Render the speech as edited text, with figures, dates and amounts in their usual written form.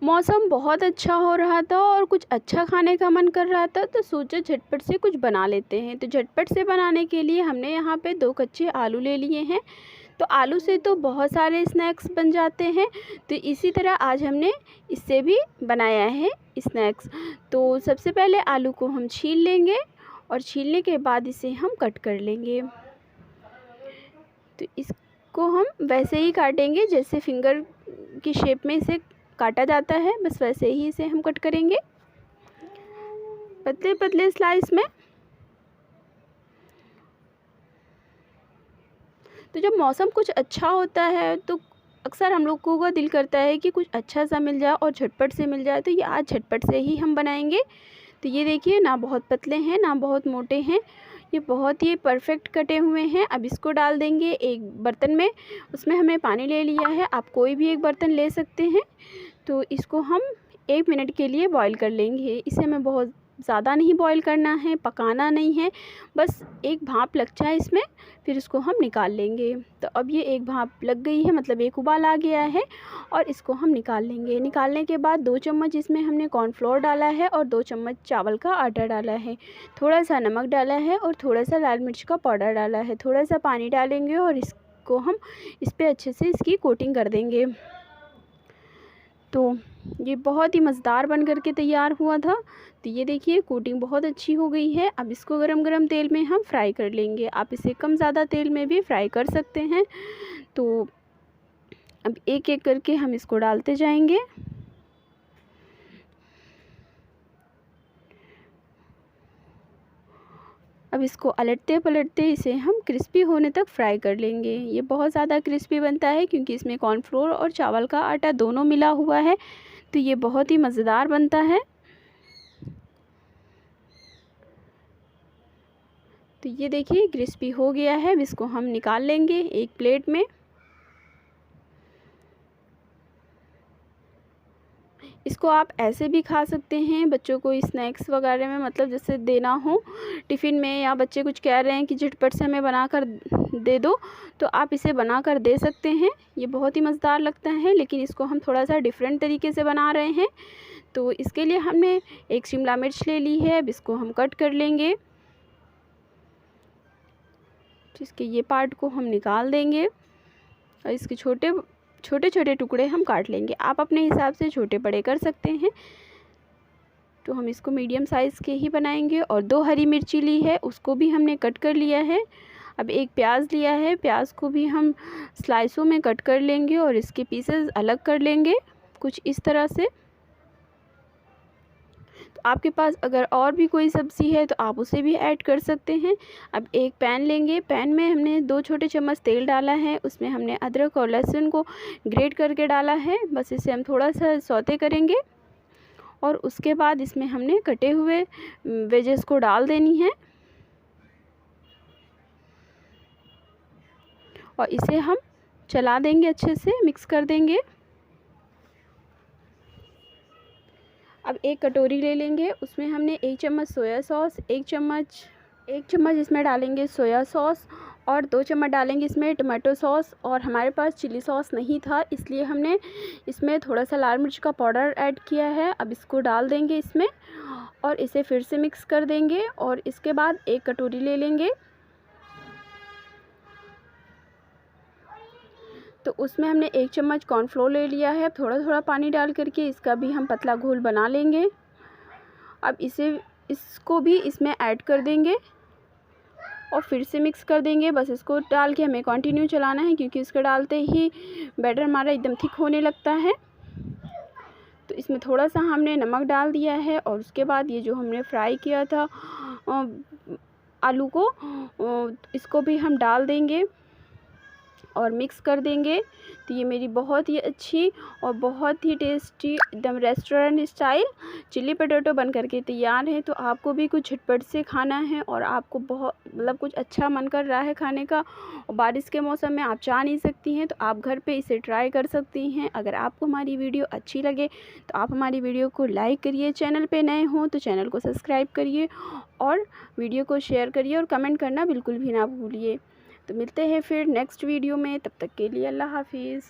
मौसम बहुत अच्छा हो रहा था और कुछ अच्छा खाने का मन कर रहा था, तो सोचा झटपट से कुछ बना लेते हैं। तो झटपट से बनाने के लिए हमने यहाँ पे 2 कच्चे आलू ले लिए हैं। तो आलू से तो बहुत सारे स्नैक्स बन जाते हैं, तो इसी तरह आज हमने इससे भी बनाया है स्नैक्स। तो सबसे पहले आलू को हम छील लेंगे और छीलने के बाद इसे हम कट कर लेंगे। तो इसको हम वैसे ही काटेंगे जैसे फिंगर की शेप में इसे काटा जाता है, बस वैसे ही इसे हम कट करेंगे पतले पतले स्लाइस में। तो जब मौसम कुछ अच्छा होता है तो अक्सर हम लोगों का दिल करता है कि कुछ अच्छा सा मिल जाए और झटपट से मिल जाए, तो ये आज झटपट से ही हम बनाएंगे। तो ये देखिए, ना बहुत पतले हैं ना बहुत मोटे हैं, ये बहुत ही परफेक्ट कटे हुए हैं। अब इसको डाल देंगे एक बर्तन में, उसमें हमने पानी ले लिया है, आप कोई भी एक बर्तन ले सकते हैं। तो इसको हम 1 मिनट के लिए बॉईल कर लेंगे। इसे हमें बहुत ज़्यादा नहीं बॉईल करना है, पकाना नहीं है, बस एक भाप लग जाए इसमें, फिर इसको हम निकाल लेंगे। तो अब ये एक भाप लग गई है, मतलब एक उबाल आ गया है और इसको हम निकाल लेंगे। निकालने के बाद 2 चम्मच इसमें हमने कॉर्नफ्लोर डाला है और 2 चम्मच चावल का आटा डाला है, थोड़ा सा नमक डाला है और थोड़ा सा लाल मिर्च का पाउडर डाला है। थोड़ा सा पानी डालेंगे और इसको हम इस पर अच्छे से इसकी कोटिंग कर देंगे। तो ये बहुत ही मज़ेदार बन कर के तैयार हुआ था। तो ये देखिए, कोटिंग बहुत अच्छी हो गई है। अब इसको गरम गरम तेल में हम फ्राई कर लेंगे। आप इसे कम ज़्यादा तेल में भी फ्राई कर सकते हैं। तो अब एक एक करके हम इसको डालते जाएंगे। अब इसको अलटते पलटते इसे हम क्रिस्पी होने तक फ्राई कर लेंगे। ये बहुत ज़्यादा क्रिस्पी बनता है क्योंकि इसमें कॉर्नफ्लोर और चावल का आटा दोनों मिला हुआ है, तो ये बहुत ही मज़ेदार बनता है। तो ये देखिए, क्रिस्पी हो गया है। अब इसको हम निकाल लेंगे एक प्लेट में। इसको आप ऐसे भी खा सकते हैं, बच्चों को स्नैक्स वगैरह में, मतलब जैसे देना हो टिफ़िन में, या बच्चे कुछ कह रहे हैं कि झटपट से हमें बना कर दे दो, तो आप इसे बना कर दे सकते हैं। ये बहुत ही मज़ेदार लगता है, लेकिन इसको हम थोड़ा सा डिफरेंट तरीके से बना रहे हैं। तो इसके लिए हमने एक शिमला मिर्च ले ली है, अब इसको हम कट कर लेंगे। इसके ये पार्ट को हम निकाल देंगे और इसके छोटे छोटे टुकड़े हम काट लेंगे। आप अपने हिसाब से छोटे बड़े कर सकते हैं। तो हम इसको मीडियम साइज़ के ही बनाएंगे। और 2 हरी मिर्ची ली है, उसको भी हमने कट कर लिया है। अब एक प्याज लिया है, प्याज को भी हम स्लाइसों में कट कर लेंगे और इसके पीसेस अलग कर लेंगे कुछ इस तरह से। तो आपके पास अगर और भी कोई सब्ज़ी है तो आप उसे भी ऐड कर सकते हैं। अब एक पैन लेंगे, पैन में हमने 2 छोटे चम्मच तेल डाला है, उसमें हमने अदरक और लहसुन को ग्रेट करके डाला है। बस इसे हम थोड़ा सा सौते करेंगे और उसके बाद इसमें हमने कटे हुए वेजेस को डाल देनी है और इसे हम चला देंगे, अच्छे से मिक्स कर देंगे। अब एक कटोरी ले लेंगे, उसमें हमने 1 चम्मच सोया सॉस, 1 चम्मच इसमें डालेंगे सोया सॉस और 2 चम्मच डालेंगे इसमें टमाटो सॉस। और हमारे पास चिली सॉस नहीं था, इसलिए हमने इसमें थोड़ा सा लाल मिर्च का पाउडर ऐड किया है। अब इसको डाल देंगे इसमें और इसे फिर से मिक्स कर देंगे। और इसके बाद एक कटोरी ले लेंगे, तो उसमें हमने 1 चम्मच कॉर्नफ्लोर ले लिया है। थोड़ा थोड़ा पानी डाल करके इसका भी हम पतला घोल बना लेंगे। अब इसको भी इसमें ऐड कर देंगे और फिर से मिक्स कर देंगे। बस इसको डाल के हमें कंटिन्यू चलाना है, क्योंकि इसको डालते ही बैटर हमारा एकदम थिक होने लगता है। तो इसमें थोड़ा सा हमने नमक डाल दिया है और उसके बाद ये जो हमने फ्राई किया था आलू को, इसको भी हम डाल देंगे और मिक्स कर देंगे। तो ये मेरी बहुत ही अच्छी और बहुत ही टेस्टी एकदम रेस्टोरेंट स्टाइल चिल्ली पटेटो बन करके तैयार है। तो आपको भी कुछ झटपट से खाना है और आपको बहुत मतलब कुछ अच्छा मन कर रहा है खाने का, और बारिश के मौसम में आप चाह नहीं सकती हैं, तो आप घर पे इसे ट्राई कर सकती हैं। अगर आपको हमारी वीडियो अच्छी लगे तो आप हमारी वीडियो को लाइक करिए, चैनल पे नए हों तो चैनल को सब्सक्राइब करिए और वीडियो को शेयर करिए और कमेंट करना बिल्कुल भी ना भूलिए। तो मिलते हैं फिर नेक्स्ट वीडियो में, तब तक के लिए अल्लाह हाफिज़।